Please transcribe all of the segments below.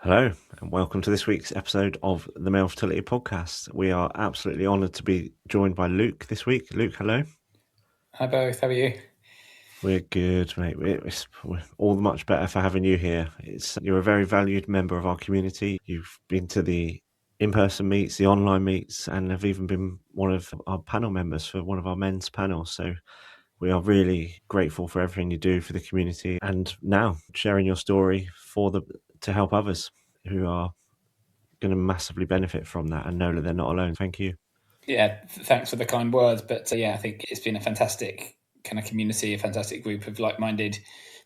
Hello, and welcome to this week's episode of the Male Fertility Podcast. We are absolutely honoured to be joined by Luke this week. Luke, hello. Hi both, how are you? We're good, mate. We're all the much better for having you here. You're a very valued member of our community. You've been to the in-person meets, the online meets, and have even been one of our panel members for one of our men's panels. So we are really grateful for everything you do for the community, and now sharing your story to help others who are going to massively benefit from that and know that they're not alone. Thank you. Yeah, thanks for the kind words. But I think it's been a fantastic kind of community, a fantastic group of like-minded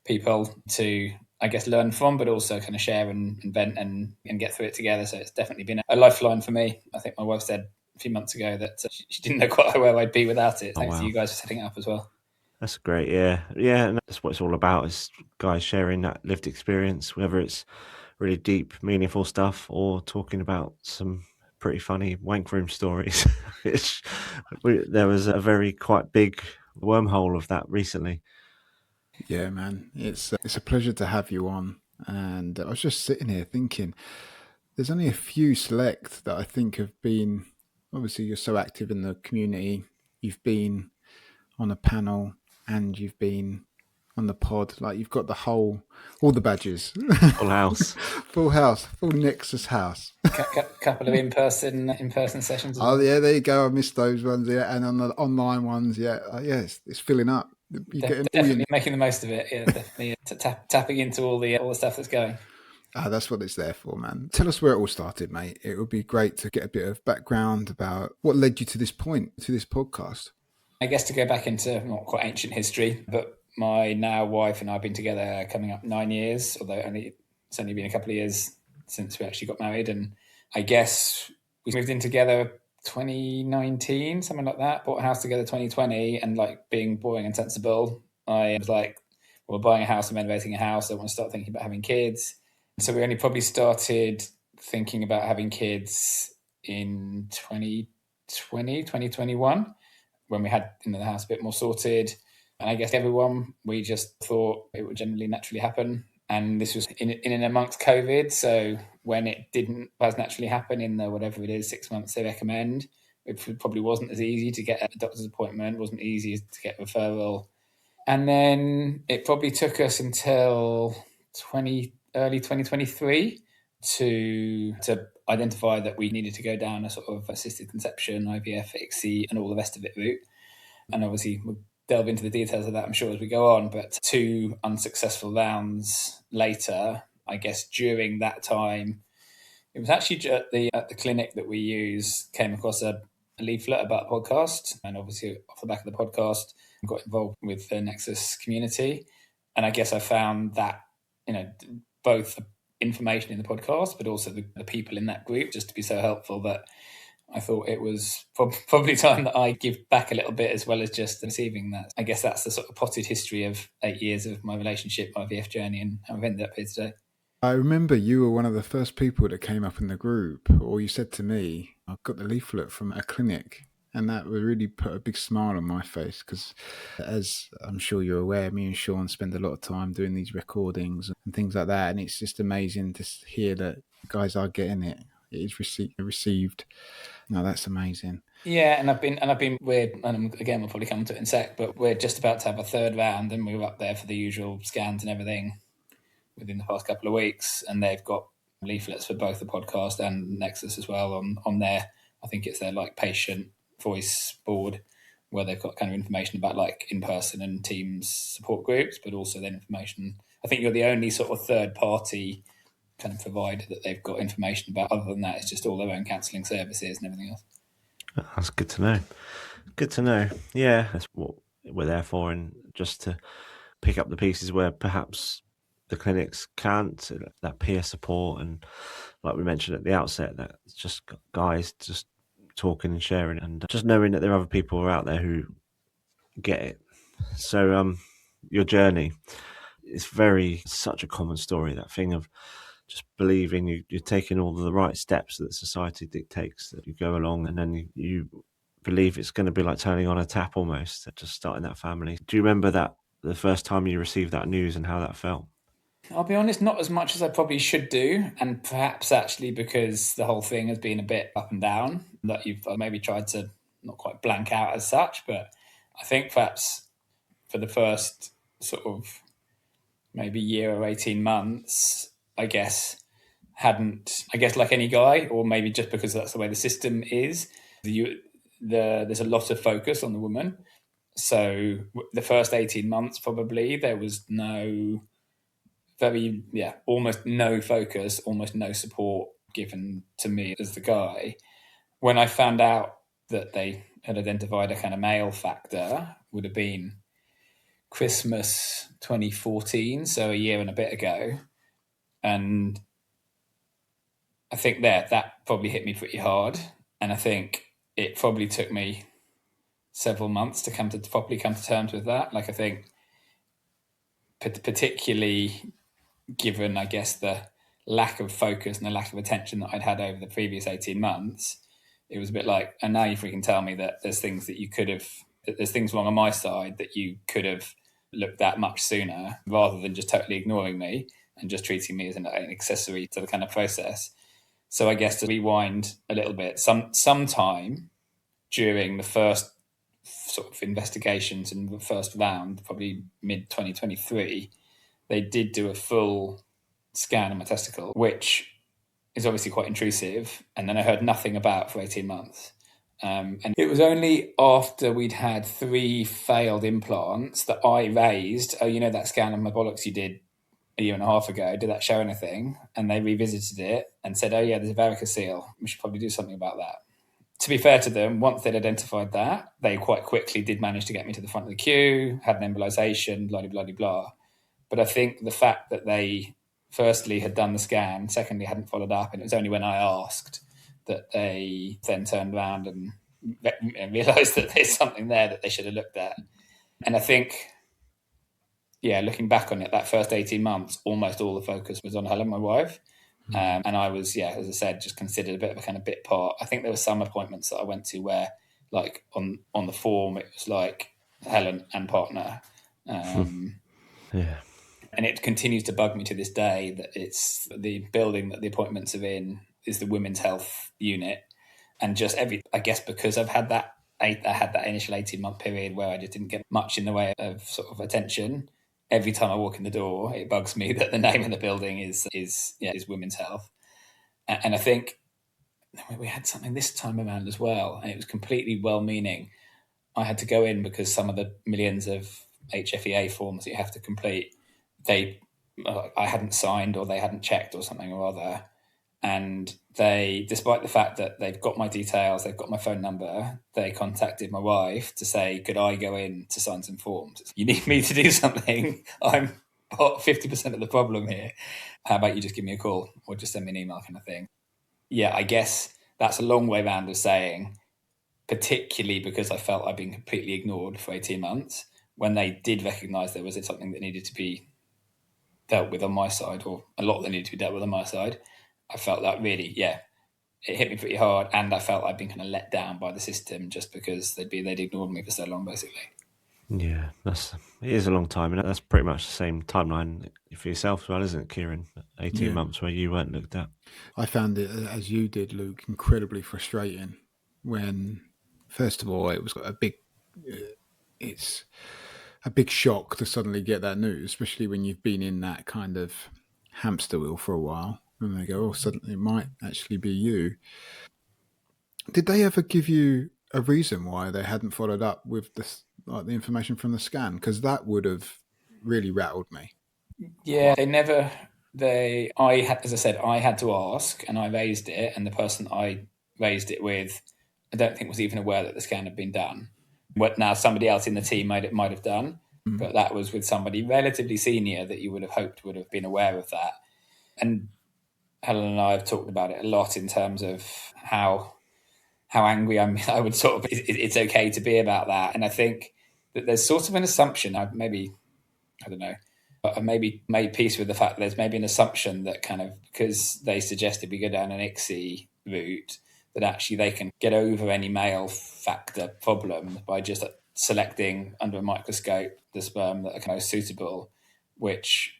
people to, I guess, learn from, but also kind of share and vent and get through it together. So it's definitely been a lifeline for me. I think my wife said a few months ago that she didn't know quite where I'd be without it. Oh, Thanks to wow. you guys for setting it up as well. That's great. Yeah. And that's what it's all about, is guys sharing that lived experience, whether it's really deep, meaningful stuff or talking about some pretty funny wank room stories. There was a very quite big wormhole of that recently. Yeah, man, it's a pleasure to have you on. And I was just sitting here thinking, there's only a few select that I think have been. Obviously, you're so active in the community. You've been on a panel, and you've been on the pod. Like you've got all the badges. Full house. Full house, full Nexus house. Couple of in-person sessions as Oh well. yeah, there you go. I missed those ones. Yeah, and on the online ones, yeah, it's filling up. You're getting all Definitely making the most of it. Yeah, definitely tapping into all the stuff that's going. That's what it's there for, man. Tell us where it all started, mate. It would be great to get a bit of background about what led you to this point, to this podcast. I guess to go back into not quite ancient history, but my now wife and I have been together coming up 9 years, although it's only been a couple of years since we actually got married. And I guess we moved in together 2019, something like that, bought a house together 2020, and like being boring and sensible, I was like, well, we're buying a house and renovating a house. I want to start thinking about having kids. So we only probably started thinking about having kids in 2021 when we had the house a bit more sorted. And I guess we just thought it would generally naturally happen. And this was in and amongst COVID. So when it didn't as naturally happen in the whatever it is, 6 months they recommend, it probably wasn't as easy to get a doctor's appointment, wasn't easy to get a referral. And then it probably took us until early 2023 to identify that we needed to go down a sort of assisted conception, IVF, ICSI, and all the rest of it route. And obviously, we'll delve into the details of that, I'm sure, as we go on. But 2 unsuccessful rounds later, I guess during that time, it was actually at the clinic that we use, came across a leaflet about a podcast. And obviously, off the back of the podcast, got involved with the Nexus community. And I guess I found that, both the information in the podcast, but also the people in that group just to be so helpful that I thought it was probably time that I give back a little bit as well as just receiving that. I guess that's the sort of potted history of 8 years of my relationship, my IVF journey, and how I've ended up here today. I remember you were one of the first people that came up in the group, or you said to me, I've got the leaflet from a clinic. And that would really put a big smile on my face because, as I'm sure you're aware, me and Sean spend a lot of time doing these recordings and things like that. And it's just amazing to hear that guys are getting it. It is received. No, that's amazing. Yeah, and again, we'll probably come to it in a sec, but we're just about to have a third round and we're up there for the usual scans and everything within the past couple of weeks. And they've got leaflets for both the podcast and Nexus as well on there. I think it's their like patient voice board where they've got kind of information about like in-person and Teams support groups, but also then information. I think you're the only sort of third party kind of provider that they've got information about. Other than that, it's just all their own counselling services and everything else. That's good to know. Good to know. Yeah, that's what we're there for, and just to pick up the pieces where perhaps the clinics can't, that peer support, and like we mentioned at the outset, that it's just guys just talking and sharing, and just knowing that there are other people who are out there who get it. So your journey is such a common story, that thing of just believing you're taking all the right steps that society dictates, that you go along, and then you believe it's going to be like turning on a tap almost, just starting that family. Do you remember that the first time you received that news and how that felt? I'll be honest, not as much as I probably should do, and perhaps actually because the whole thing has been a bit up and down, that you've maybe tried to not quite blank out as such, but I think perhaps for the first sort of maybe year or 18 months, I guess, like any guy, or maybe just because that's the way the system is, there's a lot of focus on the woman. So the first 18 months, probably, there was almost no focus, almost no support given to me as the guy. When I found out that they had identified a kind of male factor, would have been Christmas 2014, so a year and a bit ago. And I think that probably hit me pretty hard. And I think it probably took me several months to properly come to terms with that. Like, I think particularly given, I guess, the lack of focus and the lack of attention that I'd had over the previous 18 months, it was a bit like, and now you freaking tell me that there's things wrong on my side that you could have looked at much sooner, rather than just totally ignoring me and just treating me as an accessory to the kind of process. So I guess to rewind a little bit, sometime during the first sort of investigations in the first round, probably mid 2023, they did do a full scan of my testicle, which is obviously quite intrusive. And then I heard nothing about for 18 months. And it was only after we'd had 3 failed implants that I raised, that scan of my bollocks you did a year and a half ago, did that show anything? And they revisited it and said, oh yeah, there's a varicocele. We should probably do something about that. To be fair to them, once they'd identified that, they quite quickly did manage to get me to the front of the queue, had an embolization, blah, blah, blah, blah. But I think the fact that they firstly had done the scan, secondly hadn't followed up, and it was only when I asked that they then turned around and realised that there's something there that they should have looked at. And I think, looking back on it, that first 18 months, almost all the focus was on Helen, my wife. And I was, as I said, just considered a bit of a kind of bit part. I think there were some appointments that I went to where, like, on the form, it was like Helen and partner. Yeah. And it continues to bug me to this day that it's the building that the appointments are in is the women's health unit. And just I guess because I had that initial 18-month period where I just didn't get much in the way of sort of attention. Every time I walk in the door, it bugs me that the name of the building is Women's Health. And I think we had something this time around as well, and it was completely well-meaning. I had to go in because some of the millions of HFEA forms that you have to complete, I hadn't signed, or they hadn't checked, or something or other. And they, despite the fact that they've got my details, they've got my phone number, they contacted my wife to say, could I go in to sign some forms? You need me to do something. I'm 50% of the problem here. How about you just give me a call or just send me an email, kind of thing? Yeah, I guess that's a long way round of saying, particularly because I felt I'd been completely ignored for 18 months, when they did recognise there was something that needed to be dealt with on my side, or a lot that needed to be dealt with on my side, I felt that really, it hit me pretty hard, and I felt I'd been kind of let down by the system just because they'd ignored me for so long, basically. Yeah, it is a long time, and that's pretty much the same timeline for yourself as well, isn't it, Kieran? 18 months where you weren't looked at. I found it, as you did, Luke, incredibly frustrating when, first of all, it was it's a big shock to suddenly get that news, especially when you've been in that kind of hamster wheel for a while. And they go, oh, suddenly it might actually be you. Did they ever give you a reason why they hadn't followed up with the information from the scan? Because that would have really rattled me. Yeah, they never. As I said, I had to ask, and I raised it, and the person I raised it with, I don't think was even aware that the scan had been done. What now? Somebody else in the team might have done, but that was with somebody relatively senior that you would have hoped would have been aware of that. And Helen and I have talked about it a lot in terms of how angry I would sort of. It's okay to be about that, and I think that there's sort of an assumption. I don't know. But I maybe made peace with the fact that there's maybe an assumption that kind of, because they suggested we go down an NeXY route, that actually they can get over any male factor problem by just selecting under a microscope the sperm that are kind of suitable, which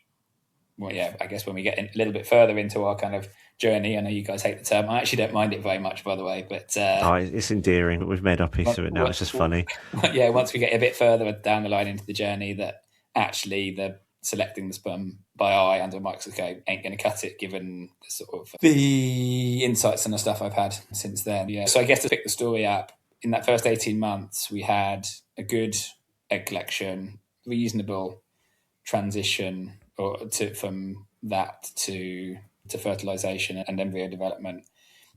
well, yeah, I guess when we get a little bit further into our kind of journey, I know you guys hate the term. I actually don't mind it very much, by the way, but it's endearing. But we've made our peace with it now. It's just funny. Yeah, once we get a bit further down the line into the journey, that actually the selecting the sperm by eye under a microscope ain't going to cut it, given the sort of the insights and the stuff I've had since then. Yeah, so I guess to pick the story up, in that first 18 months, we had a good egg collection, reasonable transition from that to fertilization and embryo development.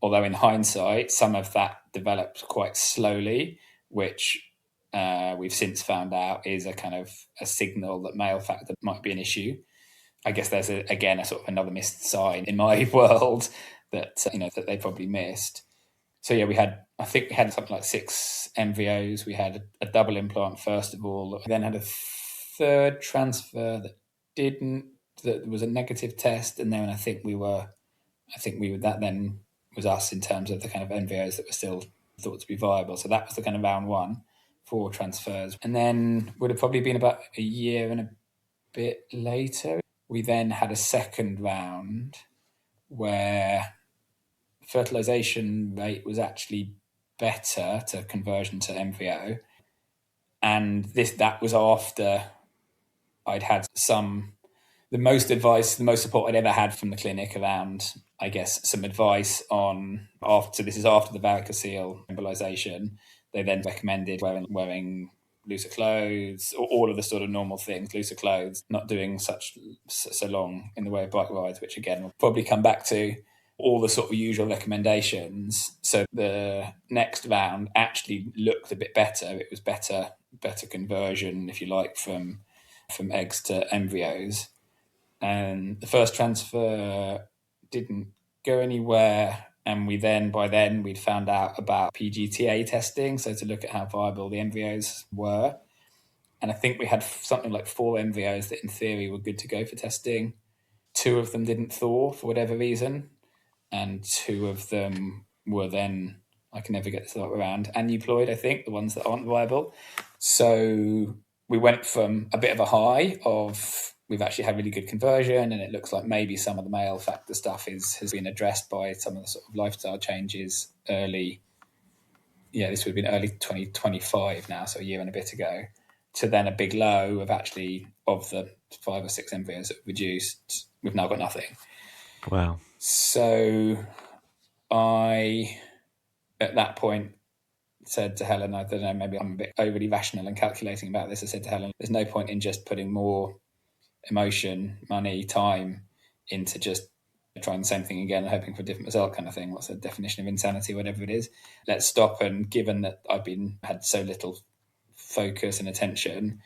Although in hindsight, some of that developed quite slowly, which we've since found out is a kind of a signal that male factor might be an issue. I guess there's a sort of another missed sign in my world that that they probably missed. So yeah, I think we had something like 6 embryos. We had a double implant first of all. We then had a third transfer that was a negative test, and then that then was us in terms of the kind of embryos that were still thought to be viable. So that was the kind of round 1, 4 transfers. And then would have probably been about a year and a bit later, we then had a second round where fertilization rate was actually better to conversion to embryo. And that was after I'd had the most support I'd ever had from the clinic around, I guess, some advice on this is after the varicocele embolization. They then recommended wearing looser clothes, or all of the sort of normal things, looser clothes, not doing so long in the way of bike rides, which again we'll probably come back to, all the sort of usual recommendations. So the next round actually looked a bit better. It was better conversion, if you like, from eggs to embryos. And the first transfer didn't go anywhere. And by then we'd found out about PGTA testing, so to look at how viable the embryos were. And I think we had something like 4 embryos that in theory were good to go for testing. 2 of them didn't thaw for whatever reason. And 2 of them were then, I can never get this around, aneuploid, I think, the ones that aren't viable. So we went from a bit of a high of we've actually had really good conversion, and it looks like maybe some of the male factor stuff has been addressed by some of the sort of lifestyle changes early. Yeah, this would have been early 2025 now, so a year and a bit ago, to then a big low of the 5 or 6 embryos that reduced, we've now got nothing. Wow. So I, at that point, said to Helen, I don't know, maybe I'm a bit overly rational and calculating about this. I said to Helen, there's no point in just putting more emotion, money, time into just trying the same thing again and hoping for a different result kind of thing. What's the definition of insanity, whatever it is? Let's stop, and given that had so little focus and attention,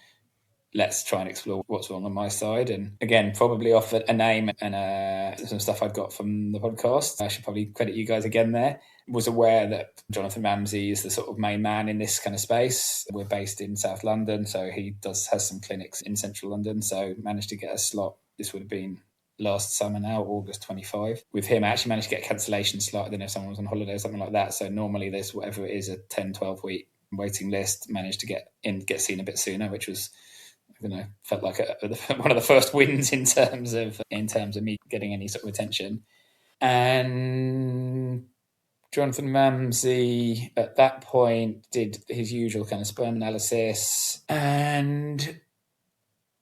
let's try and explore what's wrong on my side. And again, probably off a name and some stuff I'd got from the podcast. I should probably credit you guys again there. Was aware that Jonathan Ramsay is the sort of main man in this kind of space. We're based in South London, so he has some clinics in central London. So managed to get a slot. This would have been last summer now, August 25. With him, I actually managed to get a cancellation slot. I don't know if someone was on holiday or something like that. So normally there's whatever it is, a 10, 12 week waiting list. Managed to get seen a bit sooner, which was, felt like one of the first wins in terms of me getting any sort of attention. And Jonathan Ramsay at that point did his usual kind of sperm analysis, and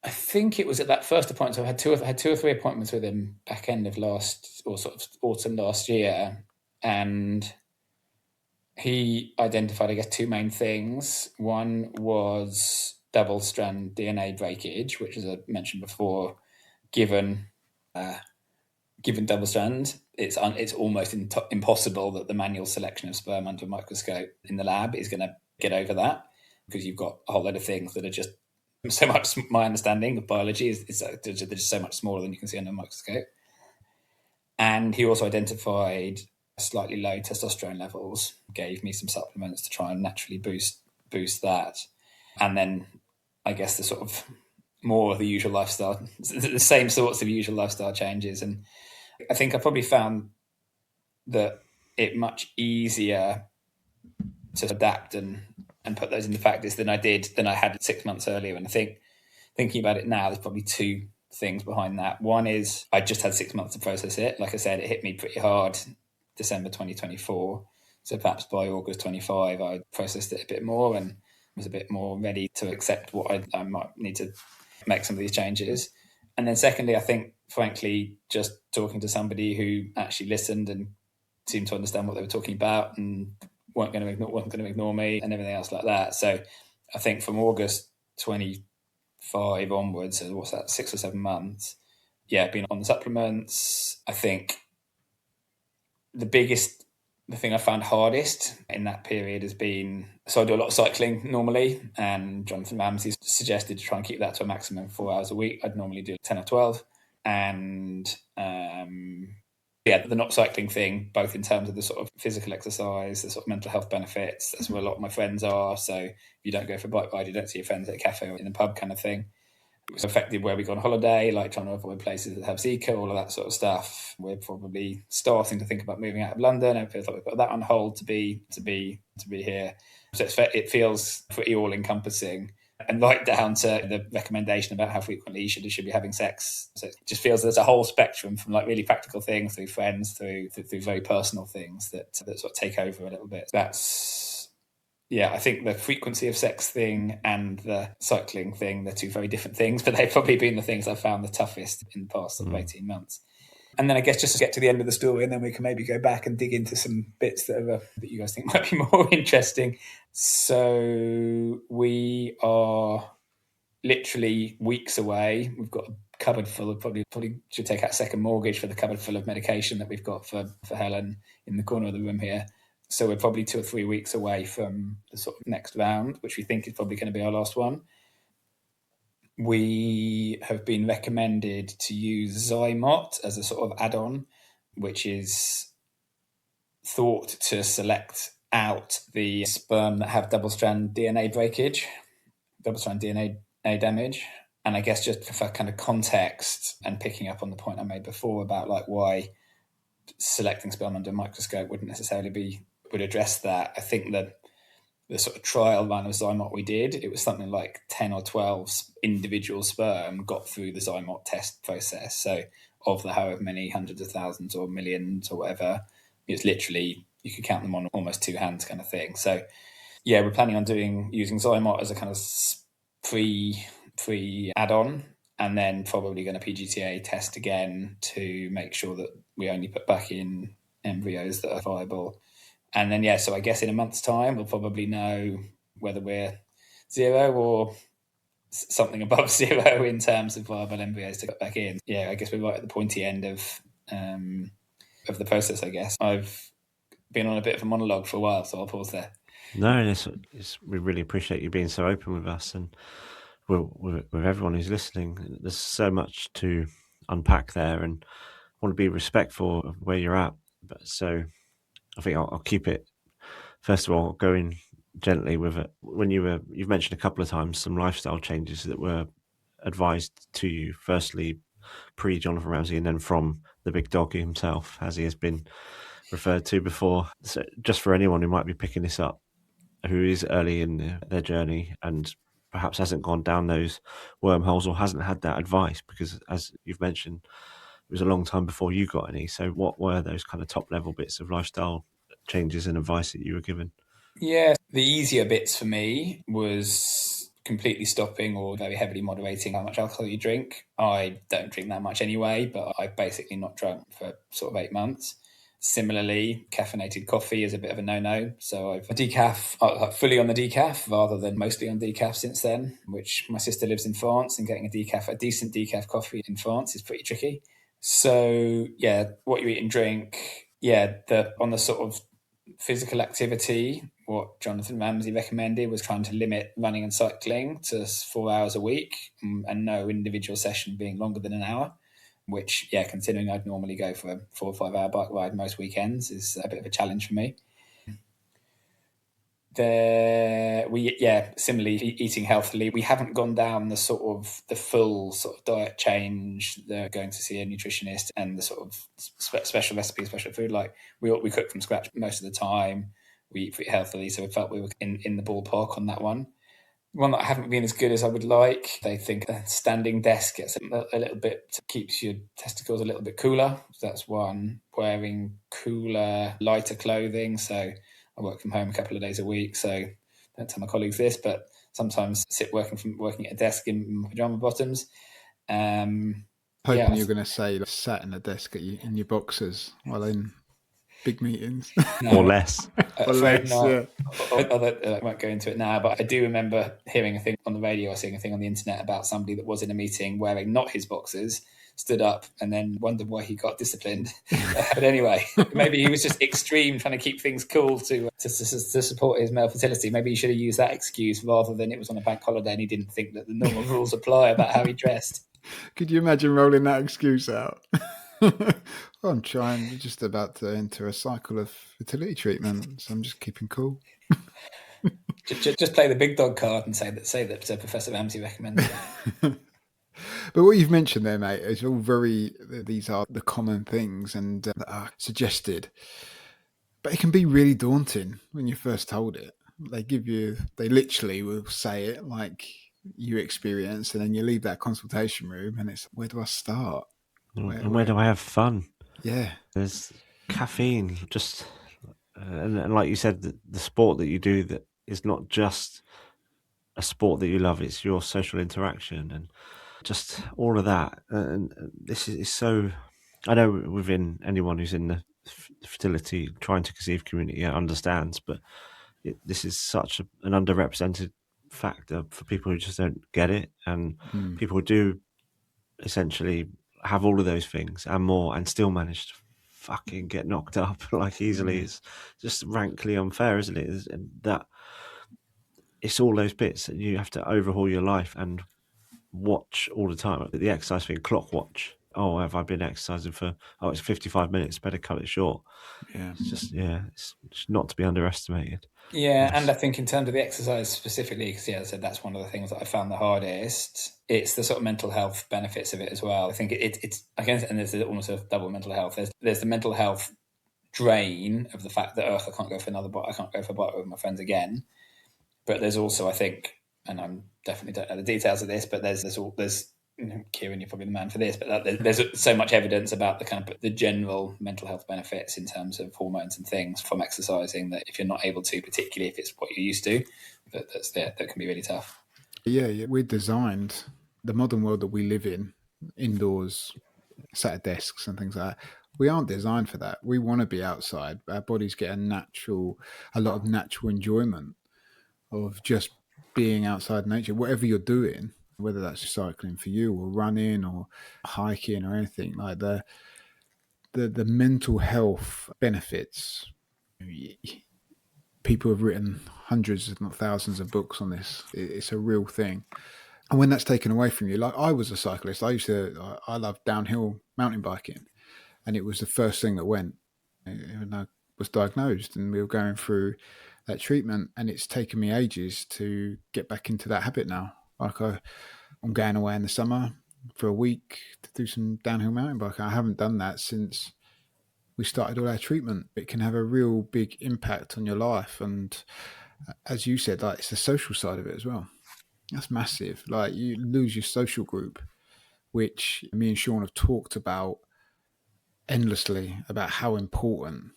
I think it was at that first appointment. So I had two or three appointments with him back end of autumn last year, and he identified, I guess, 2 main things. One was double-strand DNA breakage, which, as I mentioned before, given double-strand, it's almost impossible that the manual selection of sperm under a microscope in the lab is going to get over that, because you've got a whole load of things that are just so much. My understanding of biology is they're just so much smaller than you can see under a microscope. And he also identified slightly low testosterone levels, gave me some supplements to try and naturally boost that. And then I guess the sort of more of the usual lifestyle, the same sorts of usual lifestyle changes. And I think I probably found that it much easier to adapt and put those into practice than I had 6 months earlier. And I think thinking about it now, there's probably two things behind that. One is I just had 6 months to process it. Like I said, it hit me pretty hard December 2024. So perhaps by August 25, I processed it a bit more and was a bit more ready to accept what I might need to make some of these changes. And then secondly, I think, frankly, just talking to somebody who actually listened and seemed to understand what they were talking about and wasn't going to ignore me and everything else like that. So I think from August 25 onwards, so what's that, 6 or 7 months, been on the supplements. I think the thing I found hardest in that period has been, so I do a lot of cycling normally, and Jonathan Ramsay suggested to try and keep that to a maximum of 4 hours a week. I'd normally do 10 or 12. And the not cycling thing, both in terms of the sort of physical exercise, the sort of mental health benefits, that's where a lot of my friends are. So if you don't go for a bike ride, you don't see your friends at a cafe or in the pub kind of thing. It was affected where we go on holiday, like trying to avoid places that have Zika, all of that sort of stuff. We're probably starting to think about moving out of London. It feels like we've got that on hold to be here. So it feels pretty all encompassing, and right down to the recommendation about how frequently you should be having sex. So it just feels there's a whole spectrum from like really practical things through friends through very personal things that sort of take over a little bit. I think the frequency of sex thing and the cycling thing, they're two very different things, but they've probably been the things I've found the toughest in the past sort of 18 months. And then I guess just to get to the end of the story, and then we can maybe go back and dig into some bits that you guys think might be more interesting. So we are literally weeks away. We've got a cupboard full of, probably should take out a second mortgage for the cupboard full of medication that we've got for Helen in the corner of the room here. So we're probably 2 or 3 weeks away from the sort of next round, which we think is probably going to be our last one. We have been recommended to use Zymot as a sort of add-on, which is thought to select out the sperm that have double-strand DNA breakage, double-strand DNA damage. And I guess just for kind of context and picking up on the point I made before about like why selecting sperm under a microscope would address that. I think that the sort of trial run of Zymot we did, it was something like 10 or 12 individual sperm got through the Zymot test process. So of the however many hundreds of thousands or millions or whatever, it's literally, you could count them on almost 2 hands kind of thing. So we're planning on using Zymot as a kind of pre add-on, and then probably going to PGTA test again to make sure that we only put back in embryos that are viable. And then, so I guess in a month's time, we'll probably know whether we're 0 or something above 0 in terms of viable embryos to put back in. I guess we're right at the pointy end of the process, I guess. I've been on a bit of a monologue for a while, so I'll pause there. No, we really appreciate you being so open with us and with everyone who's listening. There's so much to unpack there, and I want to be respectful of where you're at. But so I think I'll keep it, first of all, going gently with it. When you've mentioned a couple of times some lifestyle changes that were advised to you, firstly pre Jonathan Ramsay and then from the big dog himself, as he has been referred to before. So just for anyone who might be picking this up, who is early in their journey and perhaps hasn't gone down those wormholes or hasn't had that advice, because as you've mentioned, it was a long time before you got any. So what were those kind of top level bits of lifestyle changes and advice that you were given? The easier bits for me was completely stopping or very heavily moderating how much alcohol you drink. I don't drink that much anyway, but I've basically not drunk for sort of 8 months. Similarly, caffeinated coffee is a bit of a no-no. So I've fully on the decaf rather than mostly on decaf since then, which my sister lives in France, and getting a decent decaf coffee in France is pretty tricky. So what you eat and drink, on the sort of physical activity, what Jonathan Ramsay recommended was trying to limit running and cycling to 4 hours a week, and no individual session being longer than an hour, which, considering I'd normally go for a 4 or 5 hour bike ride most weekends, is a bit of a challenge for me. Similarly, eating healthily. We haven't gone down the full sort of diet change, the going to see a nutritionist and the sort of special recipe, special food. Like we cook from scratch most of the time. We eat pretty healthily, so we felt we were in the ballpark on that one. one that I haven't been as good as I would like. They think a standing desk gets a little bit, keeps your testicles a little bit cooler. So that's one. Wearing cooler, lighter clothing. So I work from home a couple of days a week, so don't tell my colleagues this, but sometimes sit working at a desk in pajama bottoms. Hoping you're going to say sat in a desk in your boxers while in big meetings. No, or less. Afraid not. Yeah. I won't go into it now, but I do remember hearing a thing on the radio or seeing a thing on the internet about somebody that was in a meeting wearing not his boxers, stood up and then wondered why he got disciplined. But anyway, maybe he was just extreme, trying to keep things cool to support his male fertility. Maybe he should have used that excuse rather than it was on a bank holiday and he didn't think that the normal rules apply about how he dressed. Could you imagine rolling that excuse out? I'm just about to enter a cycle of fertility treatment, so I'm just keeping cool. just play the big dog card and say that Professor Ramsay recommended it. But what you've mentioned there, mate, is all these are the common things and that are suggested. But it can be really daunting when you first told it. They literally will say it like you experience, and then you leave that consultation room and it's, where do I start? Where do I have fun? Yeah. There's caffeine, just, and like you said, the sport that you do that is not just a sport that you love, it's your social interaction and just all of that. And this is so, I know within anyone who's in the fertility, trying to conceive community understands, but this is such an underrepresented factor for people who just don't get it. And people who do essentially have all of those things and more and still manage to fucking get knocked up like easily. It's just rankly unfair, isn't it? And that it's all those bits that you have to overhaul your life and watch all the time. The exercise thing, clock watch. Oh, have I been exercising for, it's 55 minutes, better cut it short. Yeah. It's not to be underestimated. Yeah, and I think in terms of the exercise specifically, because as I said, that's one of the things that I found the hardest. It's the sort of mental health benefits of it as well. I think it's again, and there's almost a double mental health. There's the mental health drain of the fact that I can't go for a bite with my friends again. But there's also, I think, and I'm definitely don't know the details of this, but there's Kieran, you're probably the man for this, but there's so much evidence about the kind of the general mental health benefits in terms of hormones and things from exercising that if you're not able to, particularly if it's what you're used to, that can be really tough. Yeah, we're designed, the modern world that we live in, indoors, sat at desks and things like that, we aren't designed for that. We want to be outside. Our bodies get a lot of natural enjoyment of just being outside nature, whatever you're doing, whether that's cycling for you or running or hiking or anything like the mental health benefits. People have written hundreds, if not thousands, of books on this. It's a real thing. And when that's taken away from you, like I was a cyclist, I loved downhill mountain biking, and it was the first thing that went. And I was diagnosed, and we were going through that treatment, and it's taken me ages to get back into that habit now. Like I'm going away in the summer for a week to do some downhill mountain biking. I haven't done that since we started all our treatment. It can have a real big impact on your life, and as you said, like it's the social side of it as well. That's massive. Like you lose your social group, which me and Sean have talked about endlessly about how important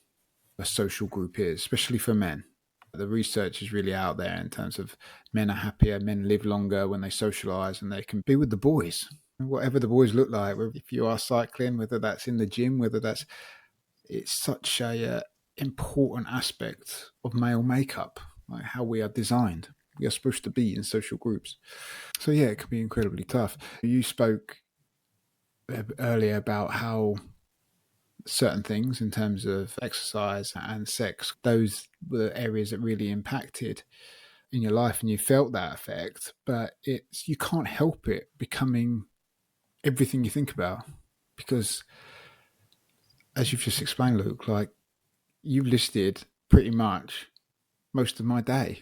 a social group is, especially for men. The research is really out there in terms of men are happier, men live longer when they socialise and they can be with the boys, whatever the boys look like. If you are cycling, whether that's in the gym, it's such a important aspect of male makeup, like how we are designed. We are supposed to be in social groups. So yeah, it can be incredibly tough. You spoke earlier about how certain things in terms of exercise and sex, those were areas that really impacted in your life and you felt that effect, but you can't help it becoming everything you think about, because as you've just explained, Luke, like you've listed pretty much most of my day.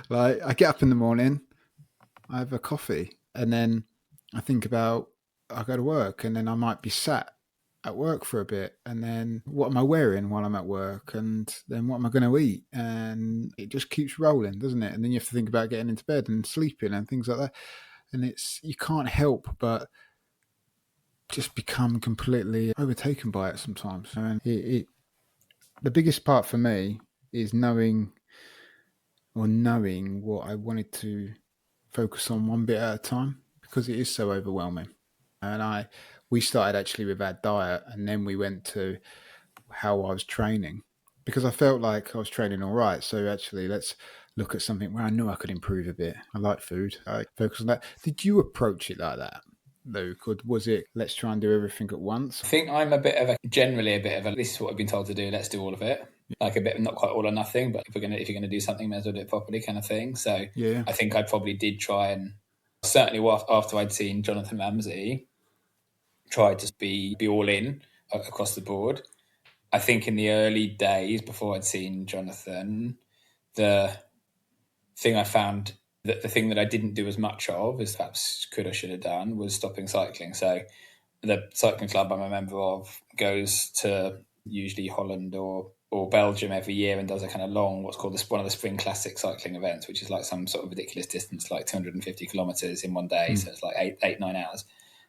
Like I get up in the morning, I have a coffee, and then I think about, I go to work, and then I might be sat at work for a bit, and then what am I wearing while I'm at work, and then what am I going to eat, and it just keeps rolling, doesn't it? And then you have to think about getting into bed and sleeping and things like that, and you can't help but just become completely overtaken by it sometimes. And the biggest part for me is knowing what I wanted to focus on one bit at a time, because it is so overwhelming. And we started actually with our diet, and then we went to how I was training, because I felt like I was training all right. So actually, let's look at something where I knew I could improve a bit. I like food. I focus on that. Did you approach it like that, Luke, or was it let's try and do everything at once? I think I'm generally a bit of a, this is what I've been told to do, let's do all of it. Like a bit, not quite all or nothing, but if you're gonna do something, may as well do it properly, kind of thing. So Yeah. I think I probably did try, and certainly after I'd seen Jonathan Ramsay, tried to be all in across the board. I think in the early days before I'd seen Jonathan, the thing I found, that the thing that I didn't do as much of as perhaps could or should have done, was stopping cycling. So the cycling club I'm a member of goes to usually Holland or Belgium every year and does a kind of long, what's called one of the spring classic cycling events, which is like some sort of ridiculous distance, like 250 kilometers in one day. So it's like 9 hours.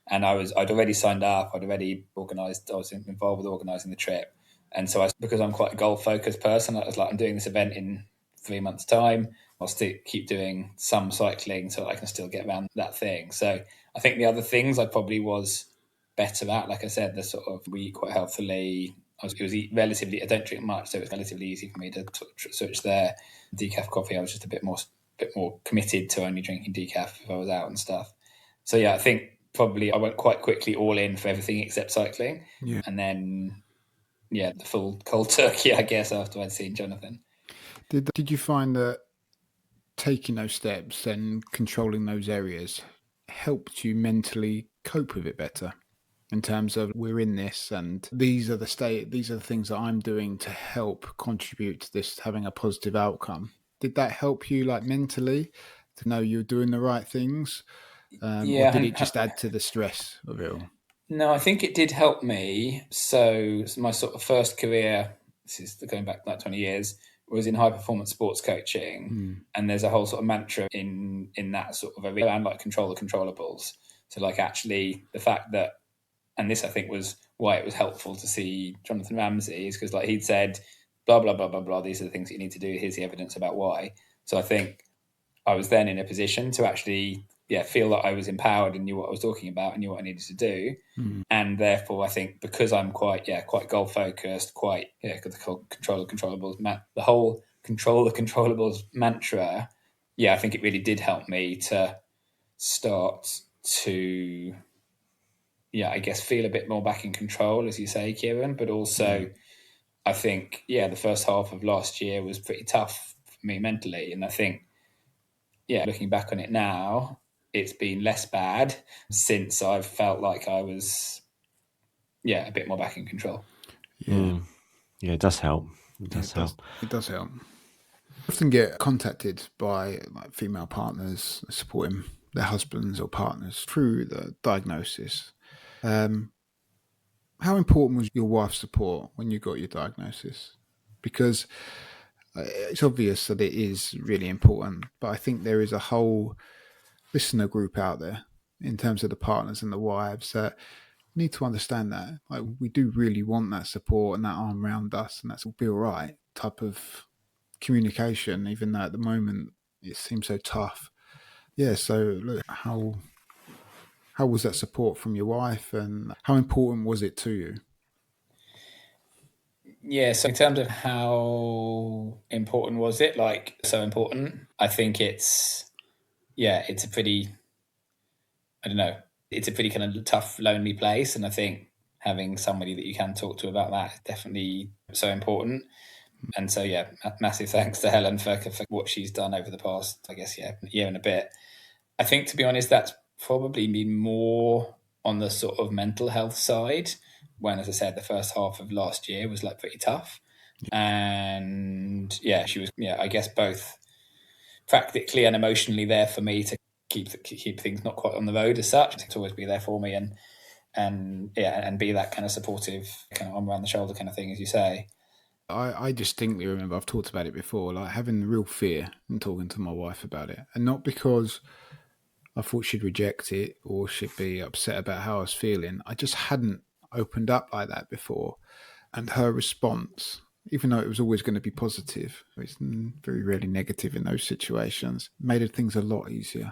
And I'd already signed up. I'd already organised. I was involved with organising the trip. And so because I'm quite a goal focused person, I was like, I'm doing this event in 3 months' time. I'll still keep doing some cycling so that I can still get around that thing. So I think the other things I probably was better at, like I said, the sort of, we eat quite healthily. I don't drink much, so it was relatively easy for me to switch there. Decaf coffee, I was just a bit more committed to only drinking decaf if I was out and stuff. So yeah, I think probably I went quite quickly all in for everything except cycling. Yeah. And then, the full cold turkey, I guess, after I'd seen Jonathan. Did you find that taking those steps and controlling those areas helped you mentally cope with it better? In terms of, we're in this, and these are the things that I'm doing to help contribute to this having a positive outcome. Did that help you, like, mentally, to know you're doing the right things? Or did it just add to the stress of it all? No, I think it did help me. So my sort of first career, this is going back like 20 years, was in high performance sports coaching. And there's a whole sort of mantra in that sort of area around like control the controllables. So like actually the fact that, and this I think was why it was helpful to see Jonathan Ramsay, is because like he'd said, blah, blah, blah, blah, blah, these are the things that you need to do. Here's the evidence about why. So I think I was then in a position to actually feel that I was empowered and knew what I was talking about and knew what I needed to do. And therefore, I think because I'm quite goal focused, control the controllables, the whole control the controllables mantra, I think it really did help me to start to, I guess, feel a bit more back in control, as you say, Kieran. But also, I think, the first half of last year was pretty tough for me mentally. And I think, looking back on it now, it's been less bad since I've felt like I was, a bit more back in control. Yeah, it does help. It does help. It does help. I often get contacted by like female partners supporting their husbands or partners through the diagnosis. How important was your wife's support when you got your diagnosis? Because it's obvious that it is really important, but I think there is a whole listener group out there in terms of the partners and the wives that need to understand that, like, we do really want that support and that arm around us, and that's will be all right type of communication, even though at the moment it seems so tough. So look, how was that support from your wife, and how important was it to you? So in terms of how important was it, like so important, I think it's a pretty, I don't know, it's a pretty kind of tough, lonely place. And I think having somebody that you can talk to about that is definitely so important. And so, massive thanks to Helen for what she's done over the past, I guess, year and a bit. I think, to be honest, that's probably been more on the sort of mental health side, when, as I said, the first half of last year was like pretty tough. And she was, I guess, both practically and emotionally there for me to keep things not quite on the road as such, to always be there for me and and be that kind of supportive kind of arm around the shoulder kind of thing, as you say. I distinctly remember, I've talked about it before, like having the real fear and talking to my wife about it. And not because I thought she'd reject it or she'd be upset about how I was feeling. I just hadn't opened up like that before. And her response, even though it was always going to be positive, it's very rarely negative in those situations, made things a lot easier.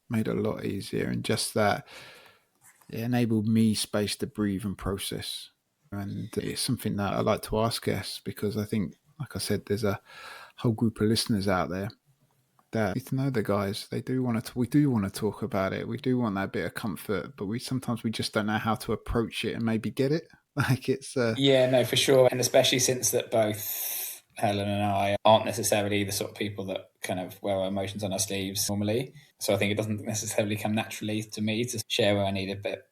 And just that, it enabled me space to breathe and process. And it's something that I like to ask guests, because I think, like I said, there's a whole group of listeners out there that need to know the guys. They do want to. We do want to talk about it. We do want that bit of comfort, but sometimes we just don't know how to approach it and maybe get it. Like it's Yeah, no, for sure. And especially since that both Helen and I aren't necessarily the sort of people that kind of wear our emotions on our sleeves normally. So I think it doesn't necessarily come naturally to me to share where I need a bit,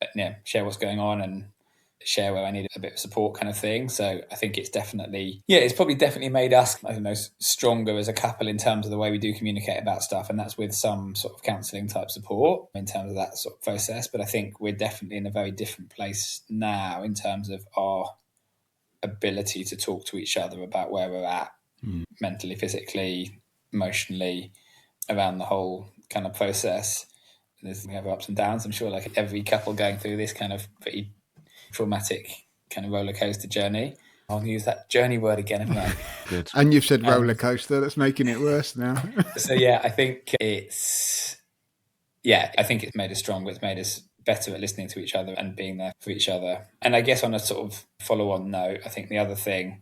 share what's going on and share where I need a bit of support kind of thing. So I think it's probably definitely made us, I don't know, stronger as a couple in terms of the way we do communicate about stuff. And that's with some sort of counselling type support in terms of that sort of process. But I think we're definitely in a very different place now in terms of our ability to talk to each other about where we're at mentally, physically, emotionally, around the whole kind of process. We have ups and downs. I'm sure like every couple going through this kind of pretty traumatic kind of roller coaster journey. I'll use that journey word again, haven't I? Good. And you've said roller coaster. That's making it worse now. So yeah, I think it's made us stronger. It's made us better at listening to each other and being there for each other. And I guess on a sort of follow-on note, I think the other thing,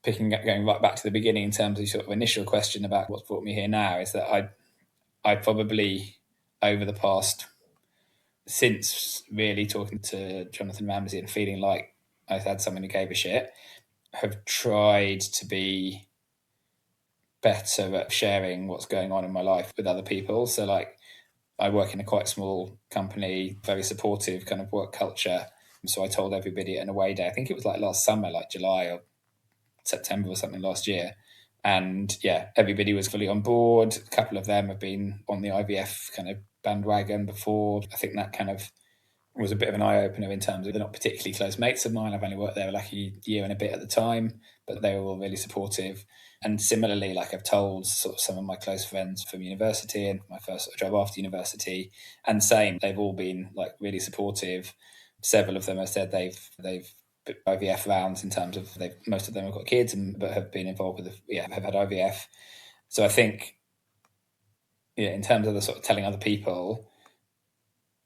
going right back to the beginning in terms of the sort of initial question about what's brought me here now, is that I probably over the past, since really talking to Jonathan Ramsay and feeling like I've had someone who gave a shit, have tried to be better at sharing what's going on in my life with other people. So like I work in a quite small company, very supportive kind of work culture. So I told everybody at an away day, I think it was like last summer, like July or September or something last year. And yeah, everybody was fully on board. A couple of them have been on the IVF kind of bandwagon before. I think that kind of was a bit of an eye-opener in terms of they're not particularly close mates of mine. I've only worked there like a year and a bit at the time, but they were all really supportive. And similarly, like I've told sort of some of my close friends from university and my first job after university, and same, they've all been like really supportive. Several of them have said they've IVF rounds in terms of most of them have got kids but have been involved with have had IVF. So I think in terms of the sort of telling other people,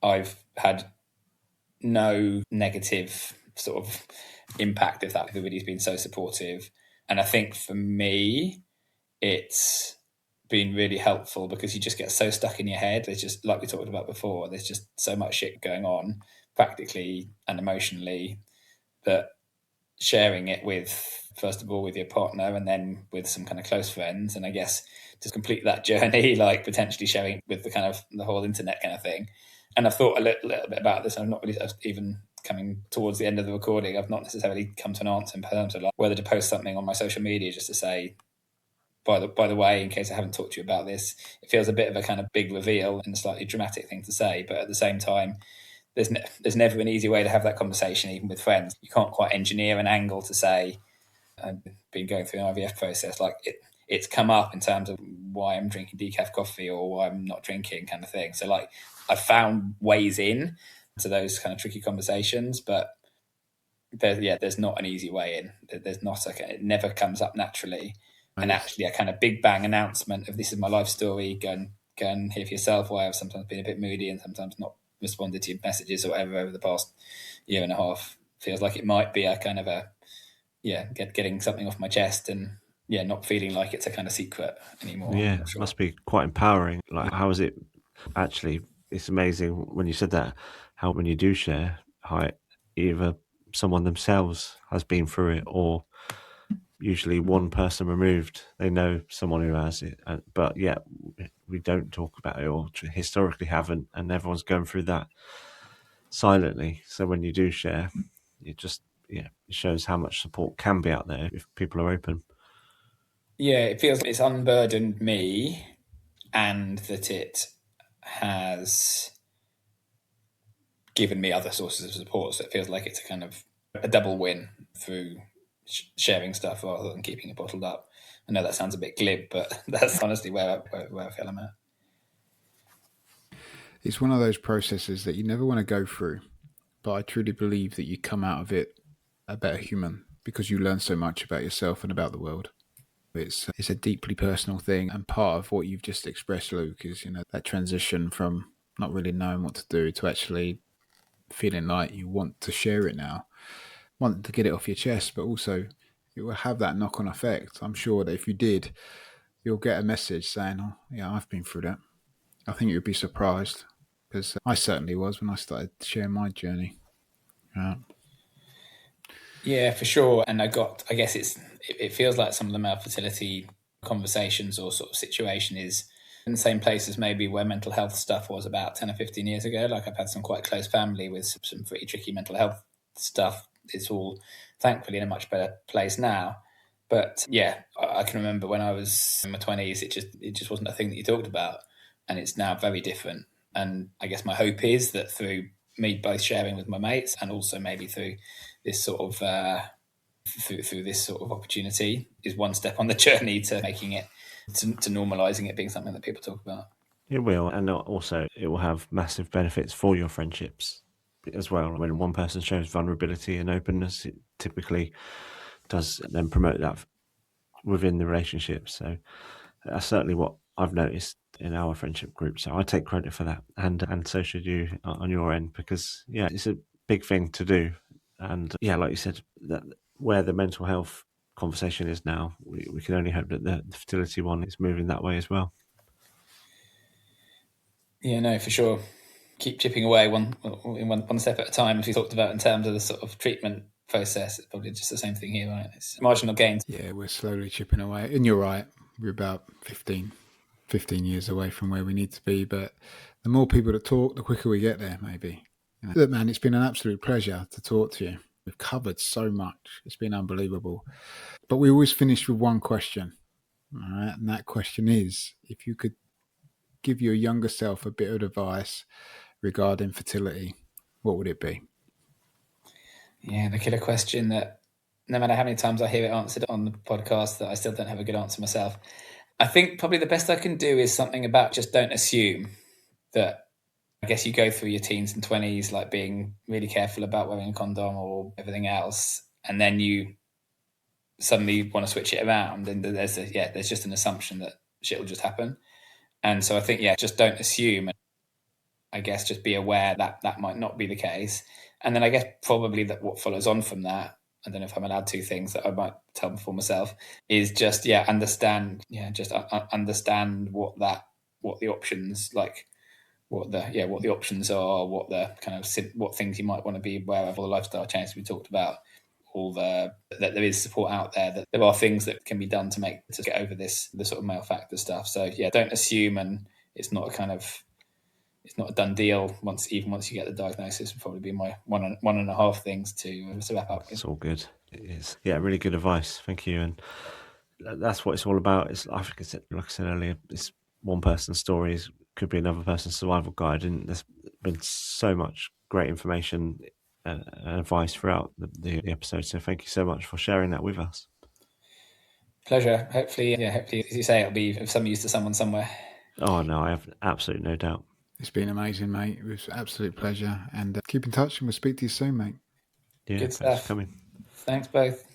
I've had no negative sort of impact of that. Everybody's been so supportive. And I think for me, it's been really helpful because you just get so stuck in your head. There's just, like we talked about before, there's just so much shit going on practically and emotionally that sharing it with, first of all, with your partner and then with some kind of close friends. And I guess to complete that journey, like potentially sharing with the kind of the whole internet kind of thing. And I've thought a little bit about this. I'm not really even coming towards the end of the recording. I've not necessarily come to an answer in terms of like whether to post something on my social media just to say, by the way, in case I haven't talked to you about this, it feels a bit of a kind of big reveal and a slightly dramatic thing to say. But at the same time, there's never an easy way to have that conversation, even with friends. You can't quite engineer an angle to say, I've been going through an IVF process, like it's come up in terms of why I'm drinking decaf coffee or why I'm not drinking kind of thing. So like I've found ways in to those kind of tricky conversations, but there's not an easy way in. There's not it never comes up naturally. And actually a kind of big bang announcement of this is my life story, go and hear for yourself why I've sometimes been a bit moody and sometimes not responded to your messages or whatever over the past year and a half. Feels like it might be a kind of getting something off my chest and not feeling like it's a kind of secret anymore. Yeah, sure. Must be quite empowering. Like, how is it actually? It's amazing when you said that, how when you do share, how either someone themselves has been through it or usually one person removed, they know someone who has it. But yeah, we don't talk about it or historically haven't, and everyone's going through that silently. So when you do share, it just, it shows how much support can be out there if people are open. Yeah, it feels it's unburdened me and that it has given me other sources of support. So it feels like it's a kind of a double win through sharing stuff rather than keeping it bottled up. I know that sounds a bit glib, but that's honestly where I feel I'm at. It's one of those processes that you never want to go through, but I truly believe that you come out of it a better human because you learn so much about yourself and about the world. It's a deeply personal thing, and part of what you've just expressed, Luke, is that transition from not really knowing what to do to actually feeling like you want to share it now, want to get it off your chest, but also it will have that knock-on effect. I'm sure that if you did, you'll get a message saying, "Oh, yeah, I've been through that." I think you'd be surprised, because I certainly was when I started sharing my journey. Yeah, for sure. And I guess it feels like some of the male fertility conversations or sort of situation is in the same place as maybe where mental health stuff was about 10 or 15 years ago. Like I've had some quite close family with some pretty tricky mental health stuff. It's all thankfully in a much better place now. But yeah, I can remember when I was in my 20s, it just wasn't a thing that you talked about. And it's now very different. And I guess my hope is that through me both sharing with my mates and also maybe through this sort of through this sort of opportunity is one step on the journey to making it to normalizing it being something that people talk about. It will, and also it will have massive benefits for your friendships as well. When one person shows vulnerability and openness, it typically does then promote that within the relationship. So that's certainly what I've noticed in our friendship group. So I take credit for that, and so should you on your end, because yeah, it's a big thing to do. And yeah, like you said, that where the mental health conversation is now, we can only hope that the fertility one is moving that way as well. Yeah, no, for sure. Keep chipping away one step at a time, as we talked about in terms of the sort of treatment process. It's probably just the same thing here, right? It's marginal gains. Yeah, we're slowly chipping away. And you're right, we're about 15 years away from where we need to be. But the more people that talk, the quicker we get there, maybe. Look, man, it's been an absolute pleasure to talk to you. We've covered so much. It's been unbelievable. But we always finish with one question. All right. And that question is, if you could give your younger self a bit of advice regarding fertility, what would it be? Yeah, the killer question that no matter how many times I hear it answered on the podcast, that I still don't have a good answer myself. I think probably the best I can do is something about just don't assume that. I guess you go through your teens and 20s, like being really careful about wearing a condom or everything else. And then you suddenly want to switch it around. And there's just an assumption that shit will just happen. And so I think, just don't assume. And I guess just be aware that that might not be the case. And then I guess probably that what follows on from that, I don't know if I'm allowed two things that I might tell before myself, is just, understand what the options like, what the options are, what the kind of what things you might want to be aware of, all the lifestyle changes we talked about, that there is support out there, that there are things that can be done to get over the sort of male factor stuff. So don't assume, and it's not a done deal once you get the diagnosis. Would probably be my one and a half things to wrap up. It's all good. It is. Yeah, really good advice. Thank you. And that's what it's all about. I think like I said earlier, it's one person's stories could be another person's survival guide, and there's been so much great information and advice throughout the episode. So thank you so much for sharing that with us. Pleasure. Hopefully, as you say, it'll be of some use to someone somewhere. Oh no, I have absolutely no doubt. It's been amazing, mate. It was an absolute pleasure. And keep in touch, and we'll speak to you soon, mate. Yeah, Good thanks stuff. for coming. Thanks both.